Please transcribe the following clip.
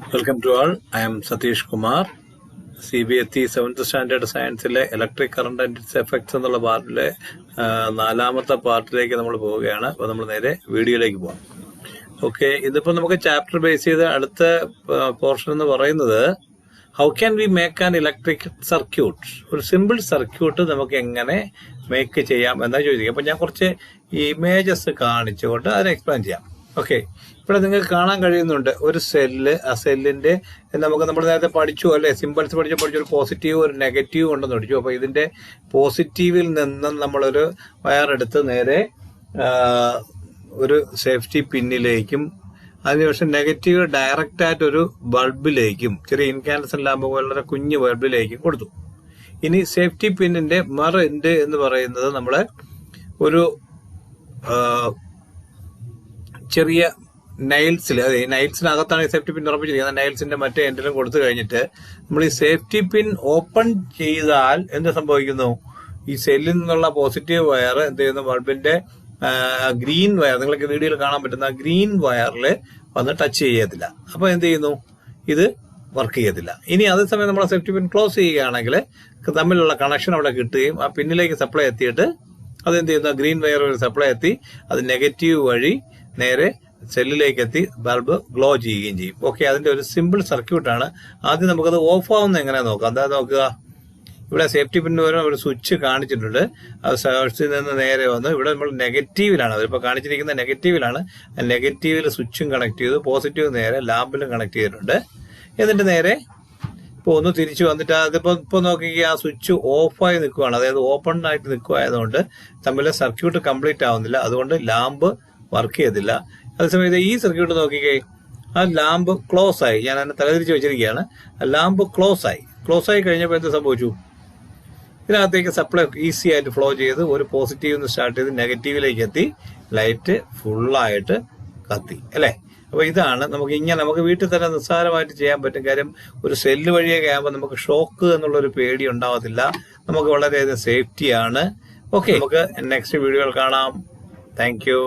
Welcome to all. I am Satish Kumar. CBSE 7th standard സയൻസിലെ electric current and its effects എന്നുള്ള പാർട്ടിലെ നാലാമത്തെ പാർട്ടിലേക്ക് നമ്മൾ പോവുകയാണ്. അപ്പോൾ നമ്മൾ നേരെ വീഡിയോയിലേക്ക് പോകാം. ഓക്കെ, ഇതിപ്പോൾ നമുക്ക് ചാപ്റ്റർ ബേസ് ചെയ്ത് അടുത്ത പോർഷൻ എന്ന് പറയുന്നത് how can we make an electric circuit, ഒരു സിമ്പിൾ സർക്യൂട്ട് നമുക്ക് എങ്ങനെ മേക്ക് ചെയ്യാം എന്നാ ചോദിക്കുക. അപ്പോൾ ഞാൻ കുറച്ച് ഇമേജസ് കാണിച്ചുകൊണ്ട് അതിനെ എക്സ്പ്ലെയിൻ ചെയ്യാം. ഓക്കെ, ഇവിടെ നിങ്ങൾക്ക് കാണാൻ കഴിയുന്നുണ്ട് ഒരു സെല്ല്. ആ സെല്ലിന്റെ നമ്മൾ നേരത്തെ പഠിച്ചു അല്ലെ, സിമ്പിൾസ് പഠിച്ചു ഒരു പോസിറ്റീവ് ഒരു നെഗറ്റീവ് ഉണ്ടെന്ന് പഠിച്ചു. അപ്പൊ ഇതിന്റെ പോസിറ്റീവിൽ നിന്നും നമ്മളൊരു വയർ എടുത്ത് നേരെ ഒരു സേഫ്റ്റി പിന്നിലേക്കും അതിനുശേഷം നെഗറ്റീവ് ഡയറക്റ്റ് ആയിട്ട് ഒരു ബൾബിലേക്കും, ചെറിയ ഇൻകാൻഡസെന്റ് ലാമ്പ് വളരെ കുഞ്ഞു ബൾബിലേക്കും കൊടുത്തു. ഇനി സേഫ്റ്റി പിന്നിന്റെ എൻഡ് എന്ന് പറയുന്നത് നമ്മളെ ഒരു ചെറിയ നൈൽസിൽ, അതെ നൈൽസിനകത്താണ് ഈ സേഫ്റ്റി പിൻ ഉറപ്പിച്ചിരിക്കുന്നത്. നൈൽസിന്റെ മറ്റേ എൻഡിലും കൊടുത്തു കഴിഞ്ഞിട്ട് നമ്മൾ ഈ സേഫ്റ്റി പിൻ ഓപ്പൺ ചെയ്താൽ എന്ത് സംഭവിക്കുന്നു? ഈ സെല്ലിൽ നിന്നുള്ള പോസിറ്റീവ് വയർ എന്ത് ചെയ്യുന്നു? ബൾബിന്റെ ഗ്രീൻ വയർ, നിങ്ങൾക്ക് വീഡിയോയിൽ കാണാൻ പറ്റുന്ന ഗ്രീൻ വയറിൽ വന്ന് ടച്ച് ചെയ്യത്തില്ല. അപ്പൊ എന്ത് ചെയ്യുന്നു? ഇത് വർക്ക് ചെയ്യത്തില്ല. ഇനി അതേസമയം നമ്മൾ സേഫ്റ്റി പിൻ ക്ലോസ് ചെയ്യുകയാണെങ്കിൽ തമ്മിലുള്ള കണക്ഷൻ അവിടെ കിട്ടുകയും ആ പിന്നിലേക്ക് സപ്ലൈ എത്തിയിട്ട് അതെന്ത് ചെയ്യുന്നു? ഗ്രീൻ വയർ ഒരു സപ്ലൈ എത്തി അത് നെഗറ്റീവ് വഴി നേരെ സെല്ലിലേക്ക് എത്തി ബൾബ് ഗ്ലോ ചെയ്യുകയും ചെയ്യും. ഓക്കെ, അതിന്റെ ഒരു സിമ്പിൾ സർക്യൂട്ടാണ്. ആദ്യം നമുക്കത് ഓഫ് ആവുന്ന എങ്ങനെ നോക്കാം. എന്താ നോക്കുക, ഇവിടെ സേഫ്റ്റി പിന്നിന് പകരം ഒരു സ്വിച്ച് കാണിച്ചിട്ടുണ്ട്. അത് സോഴ്സിൽ നിന്ന് നേരെ വന്ന് ഇവിടെ നമ്മൾ നെഗറ്റീവിലാണ്, അതിപ്പോൾ കാണിച്ചിരിക്കുന്ന നെഗറ്റീവിലാണ്. നെഗറ്റീവിൽ സ്വിച്ചും കണക്ട് ചെയ്തു, പോസിറ്റീവ് നേരെ ലാമ്പിലും കണക്ട് ചെയ്തിട്ടുണ്ട്. എന്നിട്ട് നേരെ ഇപ്പോൾ ഒന്ന് തിരിച്ചു വന്നിട്ട് അതിപ്പോൾ നോക്കിക്കുക, ആ സ്വിച്ച് ഓഫായി നിൽക്കുകയാണ്, അതായത് ഓപ്പൺ ആയിട്ട് നിൽക്കുകയായതുകൊണ്ട് തമ്മിലെ സർക്യൂട്ട് കംപ്ലീറ്റ് ആവുന്നില്ല. അതുകൊണ്ട് ലാമ്പ് വർക്ക് ചെയ്തില്ല. അതേസമയത്ത് ഈ സർക്യൂട്ട് നോക്കിക്കേ, ആ ലാമ്പ് ക്ലോസ് ആയി. ഞാൻ അതിനെ തലതിരിച്ച് വെച്ചിരിക്കുകയാണ്. ലാമ്പ് ക്ലോസ് ആയി കഴിഞ്ഞപ്പോൾ എന്ത് സംഭവിച്ചു? ഇതിനകത്തേക്ക് സപ്ലൈ ഈസി ആയിട്ട് ഫ്ലോ ചെയ്ത് ഒരു പോസിറ്റീവ് നിന്ന് സ്റ്റാർട്ട് ചെയ്ത് നെഗറ്റീവിലേക്ക് എത്തി ലൈറ്റ് ഫുള്ളായിട്ട് കത്തി അല്ലേ. അപ്പൊ ഇതാണ് നമുക്ക് വീട്ടിൽ തന്നെ നിസ്സാരമായിട്ട് ചെയ്യാൻ പറ്റും. കാര്യം ഒരു സെല്ല് വഴിയൊക്കെ ആകുമ്പോൾ നമുക്ക് ഷോക്ക് എന്നുള്ളൊരു പേടി ഉണ്ടാവത്തില്ല. നമുക്ക് വളരെയധികം സേഫ്റ്റിയാണ്. ഓക്കെ, നമുക്ക് നെക്സ്റ്റ് വീഡിയോയിൽ കാണാം. Thank you.